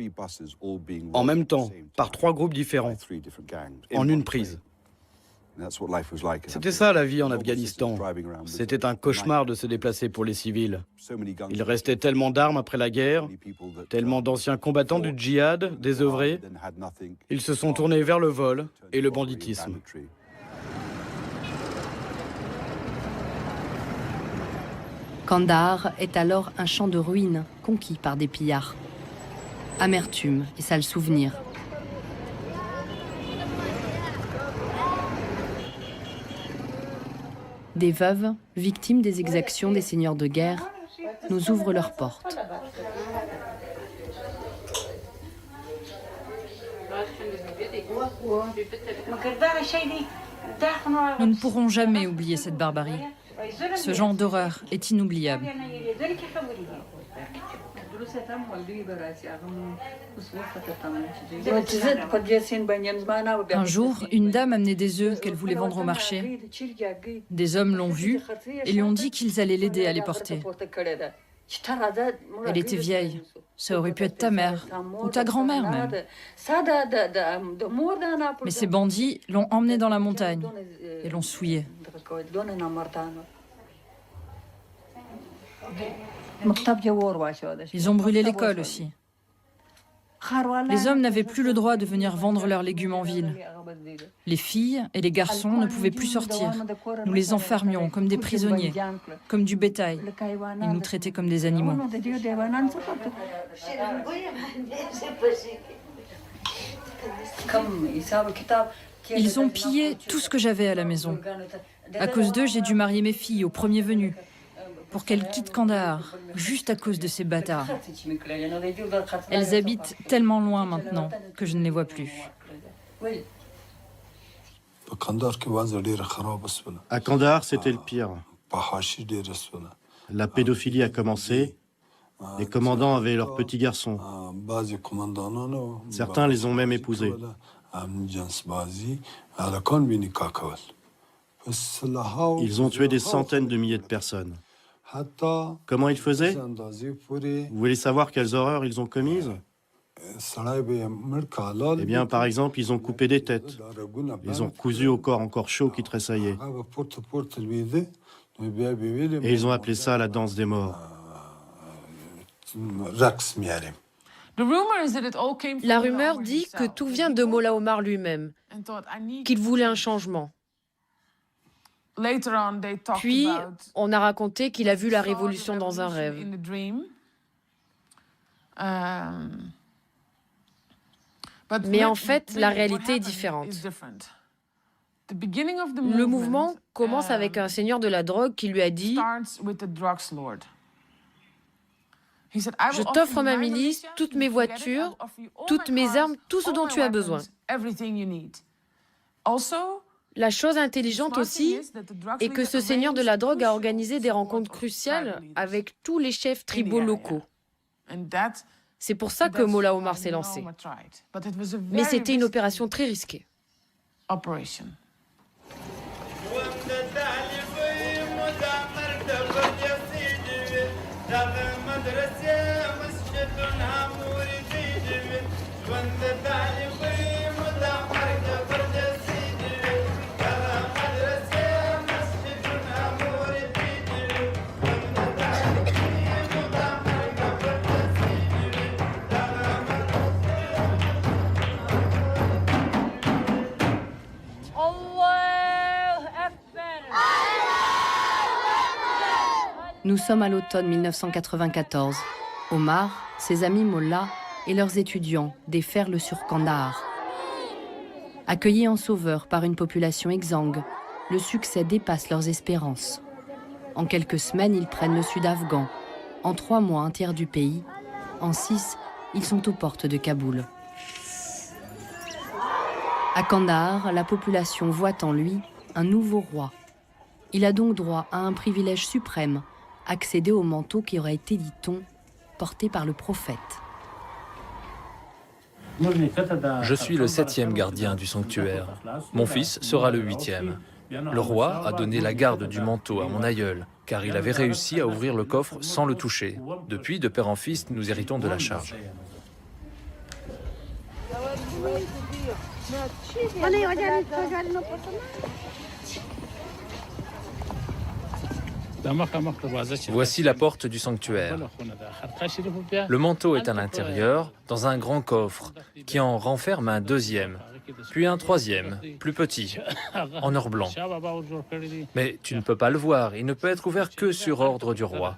en même temps, par 3 groupes différents, en une prise. C'était ça la vie en Afghanistan. C'était un cauchemar de se déplacer pour les civils. Il restait tellement d'armes après la guerre, tellement d'anciens combattants du djihad, désœuvrés. Ils se sont tournés vers le vol et le banditisme. Kandahar est alors un champ de ruines conquis par des pillards. Amertume et sales souvenirs. Des veuves, victimes des exactions des seigneurs de guerre, nous ouvrent leurs portes. Nous ne pourrons jamais oublier cette barbarie. Ce genre d'horreur est inoubliable. Un jour, une dame amenait des œufs qu'elle voulait vendre au marché. Des hommes l'ont vue et lui ont dit qu'ils allaient l'aider à les porter. Elle était vieille. Ça aurait pu être ta mère ou ta grand-mère même. Mais ces bandits l'ont emmenée dans la montagne et l'ont souillée. Ils ont brûlé l'école aussi. Les hommes n'avaient plus le droit de venir vendre leurs légumes en ville. Les filles et les garçons ne pouvaient plus sortir. Nous les enfermions comme des prisonniers, comme du bétail. Ils nous traitaient comme des animaux. Ils ont pillé tout ce que j'avais à la maison. À cause d'eux, j'ai dû marier mes filles au premier venu, pour qu'elles quittent Kandahar, juste à cause de ces bâtards. Elles habitent tellement loin maintenant que je ne les vois plus. À Kandahar, c'était le pire. La pédophilie a commencé. Les commandants avaient leurs petits garçons. Certains les ont même épousés. Ils ont tué des centaines de milliers de personnes. Comment ils faisaient? Vous voulez savoir quelles horreurs ils ont commises? Eh bien, par exemple, ils ont coupé des têtes. Ils ont cousu au corps encore chaud qui tressaillait. Et ils ont appelé ça la danse des morts. La rumeur dit que tout vient de Mollah Omar lui-même, qu'il voulait un changement. Puis, on a raconté qu'il a vu la révolution dans un rêve. Mais en fait, la réalité est différente. Le mouvement commence avec un seigneur de la drogue qui lui a dit « Je t'offre ma milice, toutes mes voitures, toutes mes armes, tout ce dont tu as besoin. » La chose intelligente aussi est que ce seigneur de la drogue a organisé des rencontres cruciales avec tous les chefs tribaux locaux. C'est pour ça que Mollah Omar s'est lancé. Mais c'était une opération très risquée. Nous sommes à l'automne 1994. Omar, ses amis mollahs et leurs étudiants déferlent sur Kandahar. Accueillis en sauveurs par une population exsangue, le succès dépasse leurs espérances. En quelques semaines, ils prennent le sud afghan. En 3 mois, un tiers du pays. En 6, ils sont aux portes de Kaboul. À Kandahar, la population voit en lui un nouveau roi. Il a donc droit à un privilège suprême, accéder au manteau qui aurait été, dit-on, porté par le prophète. Je suis le 7e gardien du sanctuaire. Mon fils sera le 8e. Le roi a donné la garde du manteau à mon aïeul, car il avait réussi à ouvrir le coffre sans le toucher. Depuis, de père en fils, nous héritons de la charge. Voici la porte du sanctuaire. Le manteau est à l'intérieur, dans un grand coffre, qui en renferme un 2e, puis un 3e, plus petit, en or blanc. Mais tu ne peux pas le voir, il ne peut être ouvert que sur ordre du roi.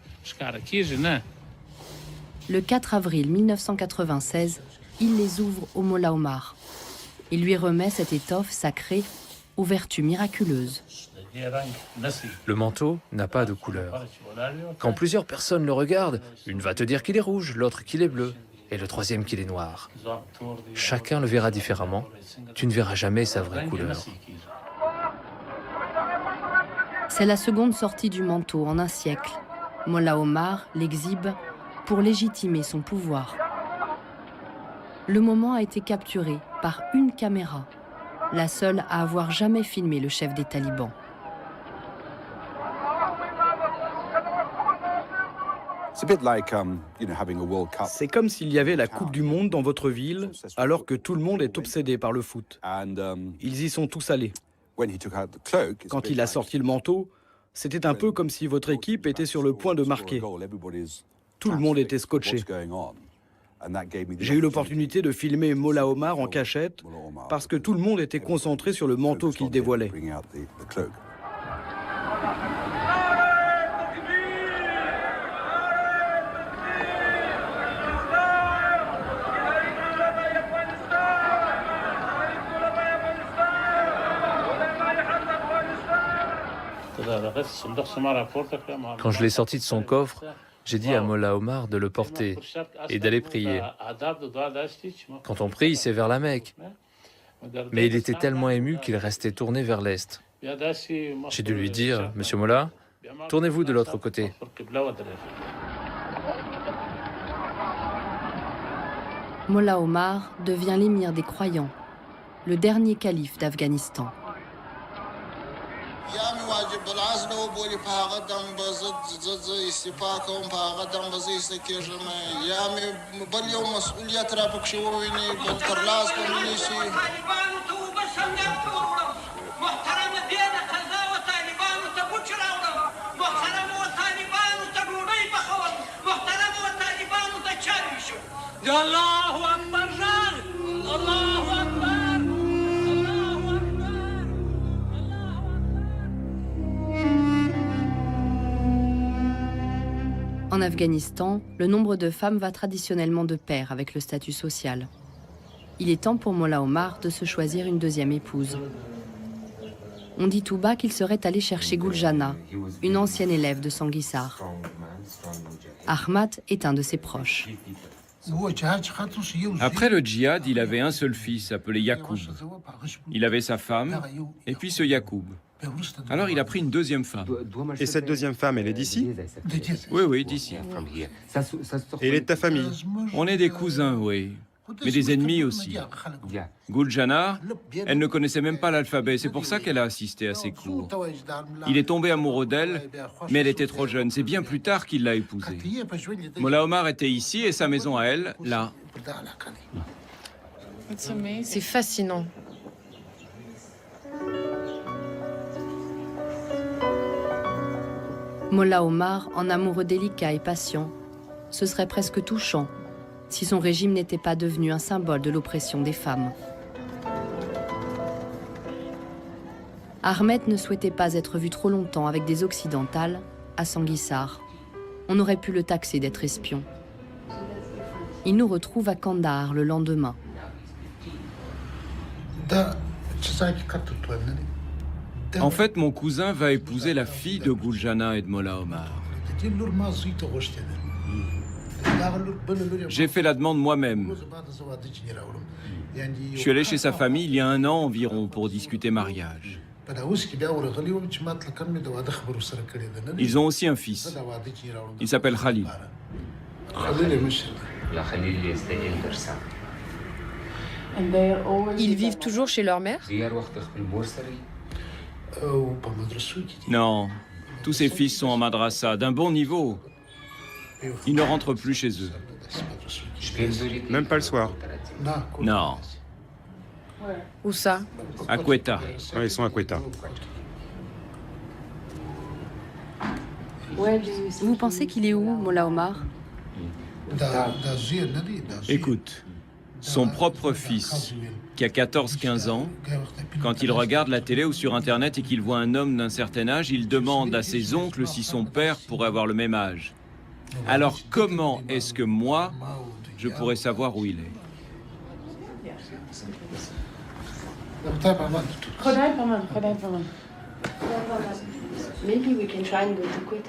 Le 4 avril 1996, il les ouvre au Mollah Omar. Il lui remet cette étoffe sacrée aux vertus miraculeuses. Le manteau n'a pas de couleur. Quand plusieurs personnes le regardent, une va te dire qu'il est rouge, l'autre qu'il est bleu, et le 3e qu'il est noir. Chacun le verra différemment. Tu ne verras jamais sa vraie couleur. C'est la seconde sortie du manteau en un siècle. Mollah Omar l'exhibe pour légitimer son pouvoir. Le moment a été capturé par une caméra, la seule à avoir jamais filmé le chef des talibans. C'est comme s'il y avait la Coupe du Monde dans votre ville, alors que tout le monde est obsédé par le foot. Ils y sont tous allés. Quand il a sorti le manteau, c'était un peu comme si votre équipe était sur le point de marquer. Tout le monde était scotché. J'ai eu l'opportunité de filmer Mollah Omar en cachette parce que tout le monde était concentré sur le manteau qu'il dévoilait. Quand je l'ai sorti de son coffre, j'ai dit à Mollah Omar de le porter et d'aller prier. Quand on prie, c'est vers la Mecque. Mais il était tellement ému qu'il restait tourné vers l'Est. J'ai dû lui dire, « Monsieur Mollah, tournez-vous de l'autre côté. » Mollah Omar devient l'émir des croyants, le dernier calife d'Afghanistan. En Afghanistan, le nombre de femmes va traditionnellement de pair avec le statut social. Il est temps pour Mollah Omar de se choisir une deuxième épouse. On dit tout bas qu'il serait allé chercher Guljana, une ancienne élève de Sanguissar. Ahmad est un de ses proches. Après le djihad, il avait un seul fils appelé Yacoub. Il avait sa femme et puis ce Yacoub. Alors il a pris une deuxième femme. Et cette deuxième femme, elle est d'ici? Oui, d'ici. Et elle est de ta famille? On est des cousins, oui. Mais des ennemis aussi. Guljana, elle ne connaissait même pas l'alphabet, c'est pour ça qu'elle a assisté à ses cours. Il est tombé amoureux d'elle, mais elle était trop jeune. C'est bien plus tard qu'il l'a épousée. Mollah Omar était ici et sa maison à elle, là. C'est fascinant. Mollah Omar, en amoureux délicat et patient, ce serait presque touchant si son régime n'était pas devenu un symbole de l'oppression des femmes. Ahmed ne souhaitait pas être vu trop longtemps avec des occidentales à Sanguissar. On aurait pu le taxer d'être espion. Il nous retrouve à Kandahar le lendemain. En fait, mon cousin va épouser la fille de Gul Jana et de Mollah Omar. J'ai fait la demande moi-même. Je suis allé chez sa famille il y a 1 an environ pour discuter mariage. Ils ont aussi un fils. Il s'appelle Khalil. Ils vivent toujours chez leur mère? Non, tous ses fils sont en madrasa, d'un bon niveau. Ils ne rentrent plus chez eux. Même pas le soir. Non. Où ça? À Quetta. Ouais, ils sont à Quetta. Vous pensez qu'il est où, Mollah Omar? Écoute, son propre fils, qui a 14-15 ans, quand il regarde la télé ou sur Internet et qu'il voit un homme d'un certain âge, il demande à ses oncles si son père pourrait avoir le même âge. Alors comment est-ce que moi, je pourrais savoir où il est?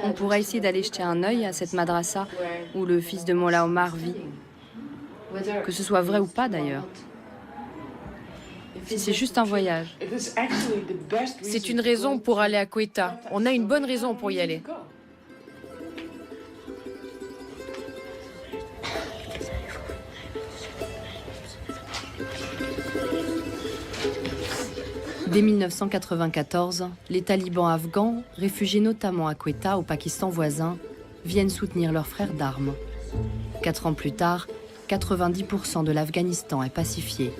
On pourrait essayer d'aller jeter un œil à cette madrasa où le fils de Mollah Omar vit. Que ce soit vrai ou pas d'ailleurs. C'est juste un voyage. C'est une raison pour aller à Quetta. On a une bonne raison pour y aller. Dès 1994, les talibans afghans, réfugiés notamment à Quetta, au Pakistan voisin, viennent soutenir leurs frères d'armes. 4 ans plus tard, 90% de l'Afghanistan est pacifié.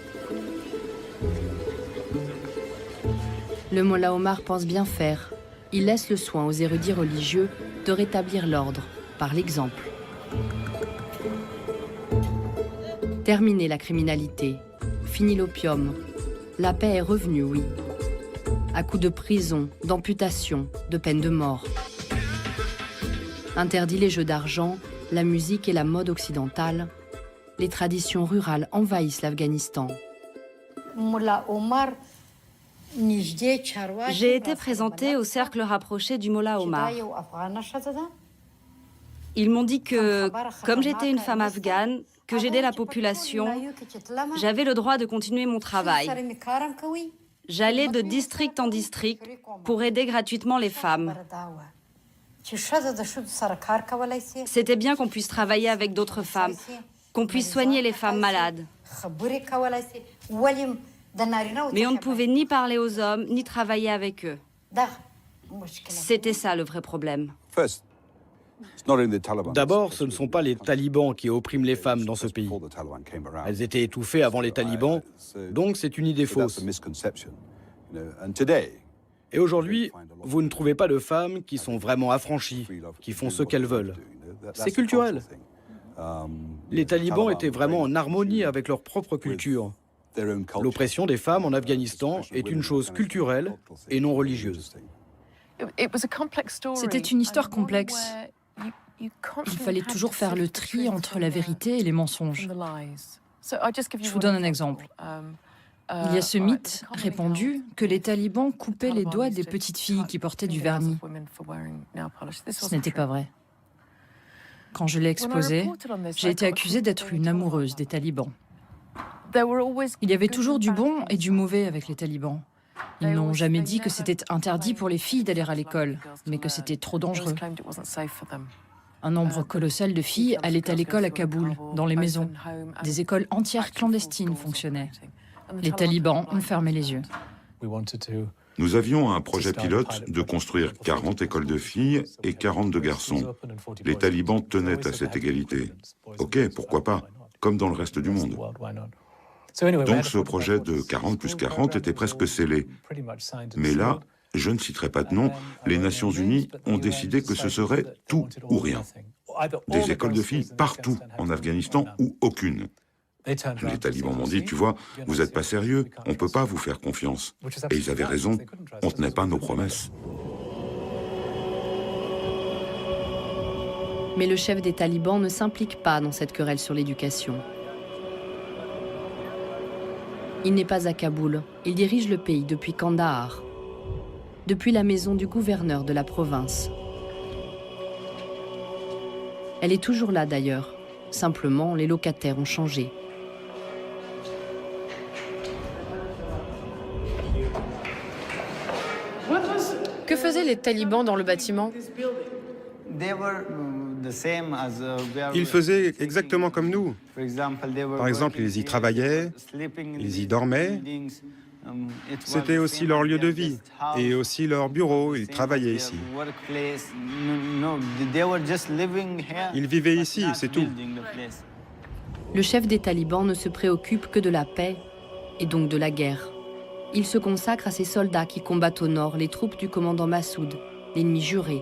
Le Mollah Omar pense bien faire. Il laisse le soin aux érudits religieux de rétablir l'ordre, par l'exemple. Terminer la criminalité, fini l'opium. La paix est revenue, oui. À coups de prison, d'amputation, de peine de mort. Interdit les jeux d'argent, la musique et la mode occidentale. Les traditions rurales envahissent l'Afghanistan. J'ai été présentée au cercle rapproché du Mollah Omar. Ils m'ont dit que, comme j'étais une femme afghane, que j'aidais la population, j'avais le droit de continuer mon travail. J'allais de district en district pour aider gratuitement les femmes. C'était bien qu'on puisse travailler avec d'autres femmes, qu'on puisse soigner les femmes malades. Mais on ne pouvait ni parler aux hommes, ni travailler avec eux. C'était ça le vrai problème. D'abord, ce ne sont pas les talibans qui oppriment les femmes dans ce pays. Elles étaient étouffées avant les talibans, donc c'est une idée fausse. Et aujourd'hui, vous ne trouvez pas de femmes qui sont vraiment affranchies, qui font ce qu'elles veulent. C'est culturel. Les talibans étaient vraiment en harmonie avec leur propre culture. L'oppression des femmes en Afghanistan est une chose culturelle et non religieuse. C'était une histoire complexe. Il fallait toujours faire le tri entre la vérité et les mensonges. Je vous donne un exemple. Il y a ce mythe répandu que les talibans coupaient les doigts des petites filles qui portaient du vernis. Ce n'était pas vrai. Quand je l'ai exposé, j'ai été accusée d'être une amoureuse des talibans. Il y avait toujours du bon et du mauvais avec les talibans. Ils n'ont jamais dit que c'était interdit pour les filles d'aller à l'école, mais que c'était trop dangereux. Un nombre colossal de filles allaient à l'école à Kaboul, dans les maisons. Des écoles entières clandestines fonctionnaient. Les talibans ont fermé les yeux. Nous avions un projet pilote de construire 40 écoles de filles et 40 de garçons. Les talibans tenaient à cette égalité. Ok, pourquoi pas, comme dans le reste du monde. Donc ce projet de 40 plus 40 était presque scellé. Mais là, je ne citerai pas de nom, les Nations Unies ont décidé que ce serait tout ou rien. Des écoles de filles partout en Afghanistan ou aucune. Les talibans m'ont dit, tu vois, vous n'êtes pas sérieux, on ne peut pas vous faire confiance. Et ils avaient raison, on ne tenait pas nos promesses. Mais le chef des talibans ne s'implique pas dans cette querelle sur l'éducation. Il n'est pas à Kaboul, il dirige le pays depuis Kandahar, depuis la maison du gouverneur de la province. Elle est toujours là d'ailleurs, simplement les locataires ont changé. Que faisaient les talibans dans le bâtiment? Ils faisaient exactement comme nous. Par exemple, ils y travaillaient, ils y dormaient. C'était aussi leur lieu de vie et aussi leur bureau. Ils travaillaient ici. Ils vivaient ici, c'est tout. Le chef des talibans ne se préoccupe que de la paix et donc de la guerre. Il se consacre à ses soldats qui combattent au nord les troupes du commandant Massoud, l'ennemi juré.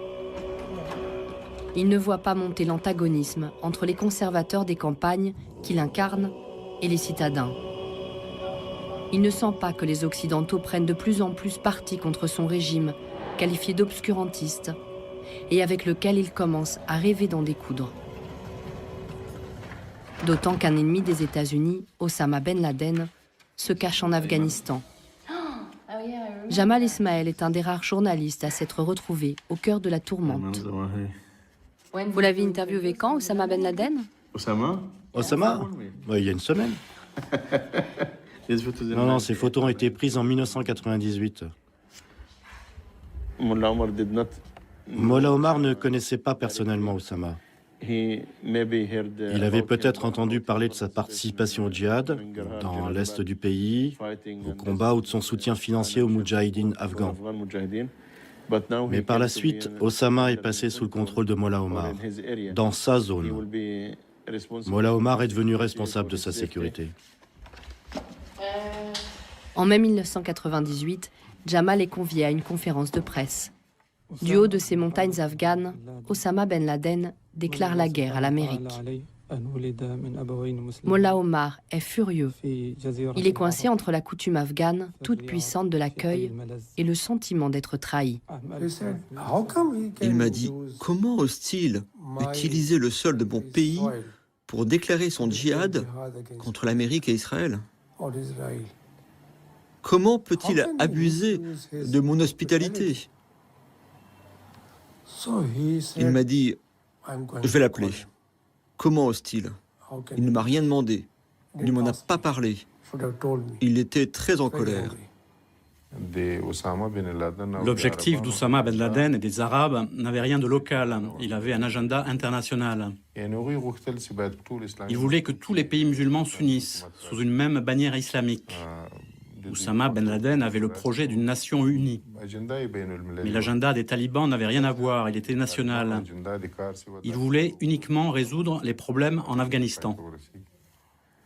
Il ne voit pas monter l'antagonisme entre les conservateurs des campagnes qu'il incarne et les citadins. Il ne sent pas que les Occidentaux prennent de plus en plus parti contre son régime, qualifié d'obscurantiste, et avec lequel il commence à rêver d'en découdre. D'autant qu'un ennemi des États-Unis, Osama Ben Laden, se cache en Afghanistan. Jamal Ismaël est un des rares journalistes à s'être retrouvé au cœur de la tourmente. Vous l'avez interviewé quand, Osama Ben Laden? Osama? Il y a une semaine. Non, ces photos ont été prises en 1998. Mollah Omar ne connaissait pas personnellement Osama. Il avait peut-être entendu parler de sa participation au djihad dans l'est du pays, au combat ou de son soutien financier aux moudjahidines afghans. Mais par la suite, Osama est passé sous le contrôle de Mollah Omar, dans sa zone. Mollah Omar est devenu responsable de sa sécurité. En mai 1998, Jamal est convié à une conférence de presse. Du haut de ces montagnes afghanes, Osama Ben Laden déclare la guerre à l'Amérique. Mollah Omar est furieux. Il est coincé entre la coutume afghane, toute puissante de l'accueil, et le sentiment d'être trahi. Il m'a dit, comment ose-t-il utiliser le sol de mon pays pour déclarer son djihad contre l'Amérique et Israël? Comment peut-il abuser de mon hospitalité? Il m'a dit, je vais l'appeler. Comment ose-t-il? Il ne m'a rien demandé. Il ne m'en a pas parlé. Il était très en colère. L'objectif d'Oussama Ben Laden et des Arabes n'avait rien de local. Il avait un agenda international. Il voulait que tous les pays musulmans s'unissent sous une même bannière islamique. Oussama Ben Laden avait le projet d'une nation unie. Mais l'agenda des talibans n'avait rien à voir, il était national. Il voulait uniquement résoudre les problèmes en Afghanistan.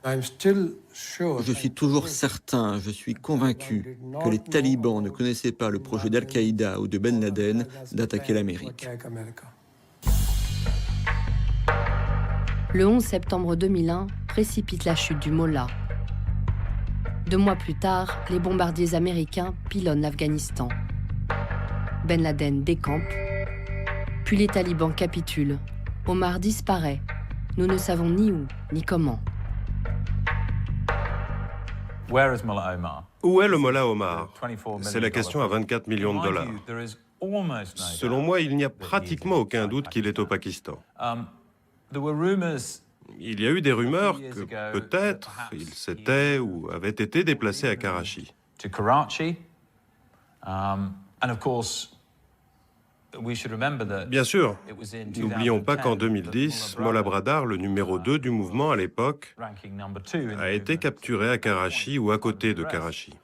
Je suis toujours certain, je suis convaincu que les talibans ne connaissaient pas le projet d'Al-Qaïda ou de Ben Laden d'attaquer l'Amérique. Le 11 septembre 2001 précipite la chute du Mollah. 2 mois plus tard, les bombardiers américains pilonnent l'Afghanistan. Ben Laden décampe, puis les talibans capitulent. Omar disparaît. Nous ne savons ni où, ni comment. Où est le Mollah Omar? C'est la question à 24 millions de dollars. Selon moi, il n'y a pratiquement aucun doute qu'il est au Pakistan. Il y a eu des rumeurs que peut-être il s'était ou avait été déplacé à Karachi. Bien sûr, n'oublions pas qu'en 2010, Mollah Bradar, le numéro 2 du mouvement à l'époque, a été capturé à Karachi ou à côté de Karachi.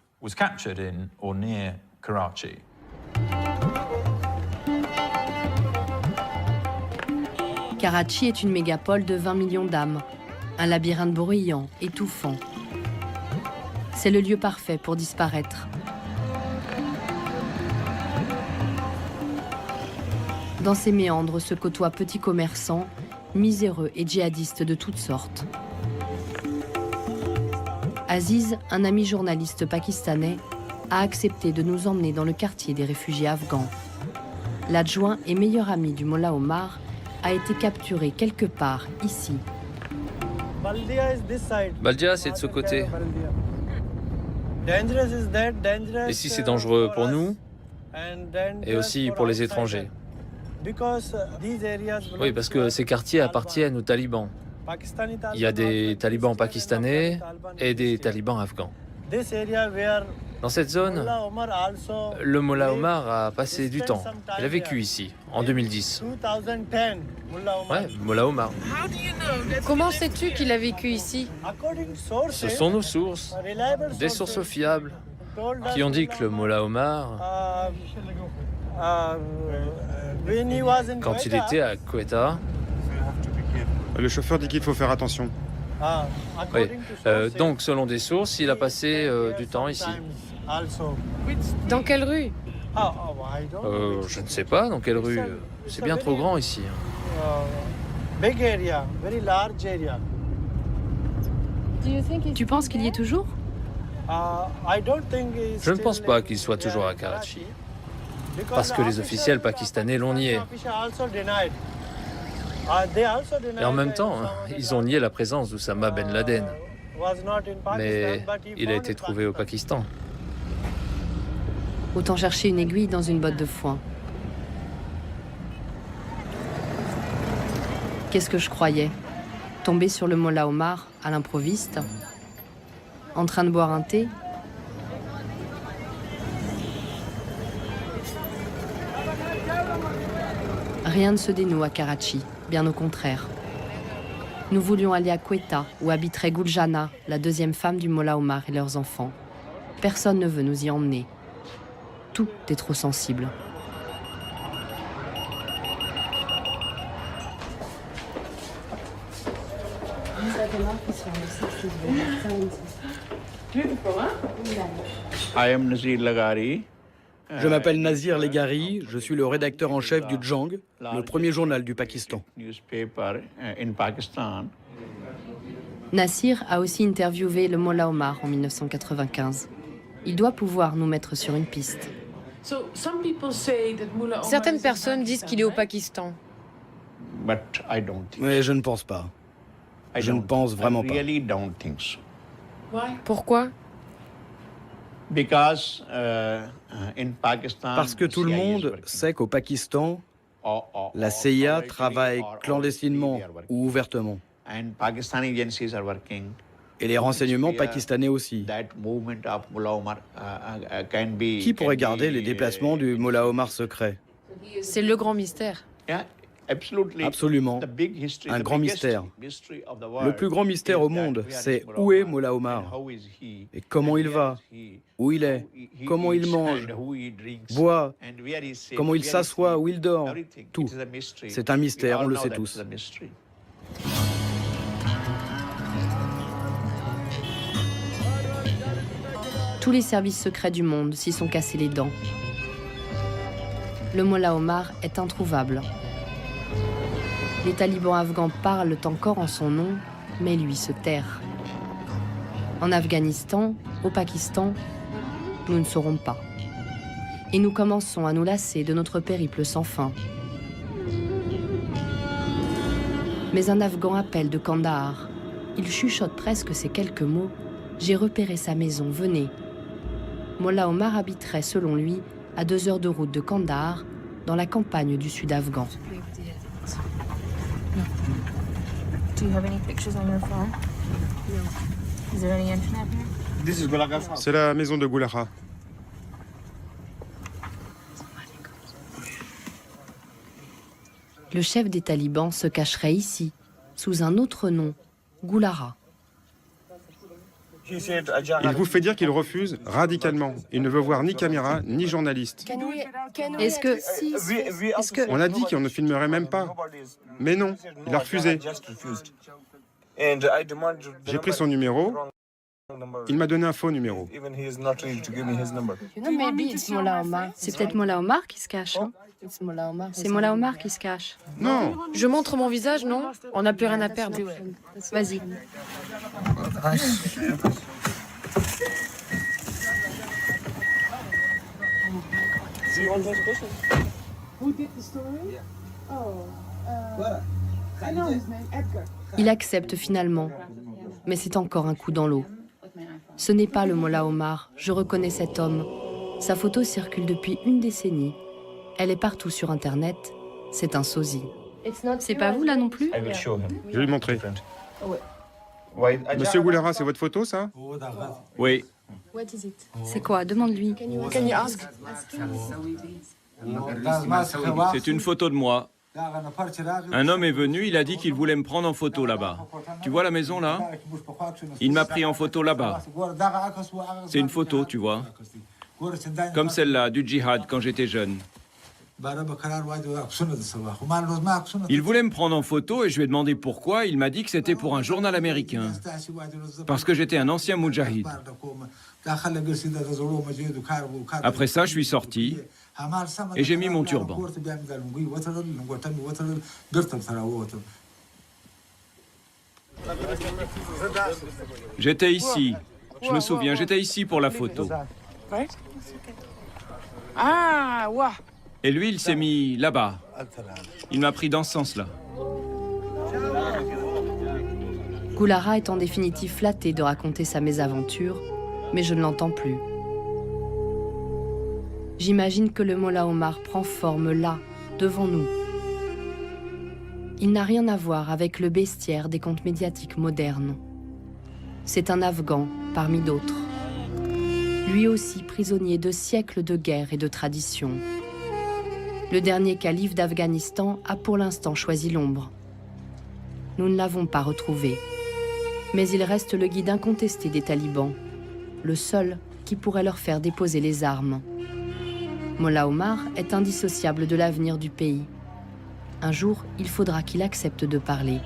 Karachi est une mégapole de 20 millions d'âmes, un labyrinthe bruyant, étouffant. C'est le lieu parfait pour disparaître. Dans ces méandres se côtoient petits commerçants, miséreux et djihadistes de toutes sortes. Aziz, un ami journaliste pakistanais, a accepté de nous emmener dans le quartier des réfugiés afghans. L'adjoint et meilleur ami du Mollah Omar a été capturé quelque part ici. Baldia, c'est de ce côté. Ici, c'est dangereux pour nous et aussi pour les étrangers. Oui, parce que ces quartiers appartiennent aux talibans. Il y a des talibans pakistanais et des talibans afghans. Dans cette zone, le Mollah Omar a passé du temps. Il a vécu ici, en 2010. Ouais, Mollah Omar. Comment sais-tu qu'il a vécu ici? Ce sont nos sources, des sources fiables, qui ont dit que le Mollah Omar, quand il était à Quetta... Le chauffeur dit qu'il faut faire attention. Oui. Donc, selon des sources, il a passé du temps ici. Dans quelle rue? Je ne sais pas dans quelle rue. C'est bien trop grand ici. Tu penses qu'il y est toujours? Je ne pense pas qu'il soit toujours à Karachi. Parce que les officiels pakistanais l'ont nié. Et en même temps, ils ont nié la présence d'Oussama Ben Laden. Mais il a été trouvé au Pakistan. Autant chercher une aiguille dans une botte de foin. Qu'est-ce que je croyais? Tomber sur le Mollah Omar à l'improviste? En train de boire un thé? Rien ne se dénoue à Karachi, bien au contraire. Nous voulions aller à Quetta, où habiterait Guljana, la deuxième femme du Mollah Omar et leurs enfants. Personne ne veut nous y emmener. Tout est trop sensible. Je m'appelle Nazir Legari, je suis le rédacteur en chef du Jang, le premier journal du Pakistan. Nasir a aussi interviewé le Mollah Omar en 1995. Il doit pouvoir nous mettre sur une piste. Certaines personnes disent qu'il est au Pakistan. Mais je ne pense pas. Je ne pense vraiment pas. Pourquoi? Parce que tout le monde sait qu'au Pakistan, la CIA travaille clandestinement ou ouvertement. Et les renseignements pakistanais aussi. Qui pourrait garder les déplacements du Mollah Omar secret? C'est le grand mystère. Absolument. Un grand mystère. Le plus grand mystère au monde, c'est où est Mollah Omar? Et comment il va? Où il est? Comment il mange? Boit? Comment il s'assoit? Où il dort? Tout. C'est un mystère, on le sait tous. Tous les services secrets du monde s'y sont cassés les dents. Le Mollah Omar est introuvable. Les talibans afghans parlent encore en son nom, mais lui se terre. En Afghanistan, au Pakistan, nous ne saurons pas. Et nous commençons à nous lasser de notre périple sans fin. Mais un Afghan appelle de Kandahar. Il chuchote presque ces quelques mots. J'ai repéré sa maison, venez. Mollah Omar habiterait, selon lui, à 2 heures de route de Kandahar, dans la campagne du sud afghan. C'est la maison de Gullara. Le chef des talibans se cacherait ici, sous un autre nom, Gullara. Il vous fait dire qu'il refuse radicalement. Il ne veut voir ni caméra, ni journaliste. Est-ce que... On a dit qu'on ne filmerait même pas. Mais non, il a refusé. J'ai pris son numéro. Il m'a donné un faux numéro. C'est peut-être Mollah Omar qui se cache. Hein? C'est Mollah Omar qui se cache. Non. Je montre mon visage, non? On n'a plus rien à perdre. Vas-y. Il accepte finalement, mais c'est encore un coup dans l'eau. Ce n'est pas le Mollah Omar, je reconnais cet homme. Sa photo circule depuis une décennie. Elle est partout sur Internet, c'est un sosie. C'est pas vous là non plus? Je vais lui montrer. Monsieur Goulara, c'est votre photo, ça? Oui. C'est quoi? Demande-lui. C'est une photo de moi. Un homme est venu, il a dit qu'il voulait me prendre en photo là-bas. Tu vois la maison là? Il m'a pris en photo là-bas. C'est une photo, tu vois. Comme celle-là, du djihad, quand j'étais jeune. Il voulait me prendre en photo et je lui ai demandé pourquoi. Il m'a dit que c'était pour un journal américain. Parce que j'étais un ancien moudjahid. Après ça, je suis sorti et j'ai mis mon turban. J'étais ici. Je me souviens, j'étais ici pour la photo. Ah, ouais. Et lui, il s'est mis là-bas. Il m'a pris dans ce sens-là. Goulara est en définitive flatté de raconter sa mésaventure, mais je ne l'entends plus. J'imagine que le Mollah Omar prend forme là, devant nous. Il n'a rien à voir avec le bestiaire des contes médiatiques modernes. C'est un Afghan parmi d'autres. Lui aussi prisonnier de siècles de guerre et de tradition. Le dernier calife d'Afghanistan a pour l'instant choisi l'ombre. Nous ne l'avons pas retrouvé. Mais il reste le guide incontesté des talibans, le seul qui pourrait leur faire déposer les armes. Mollah Omar est indissociable de l'avenir du pays. Un jour, il faudra qu'il accepte de parler.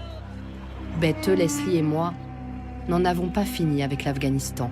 Bette, Leslie et moi n'en avons pas fini avec l'Afghanistan.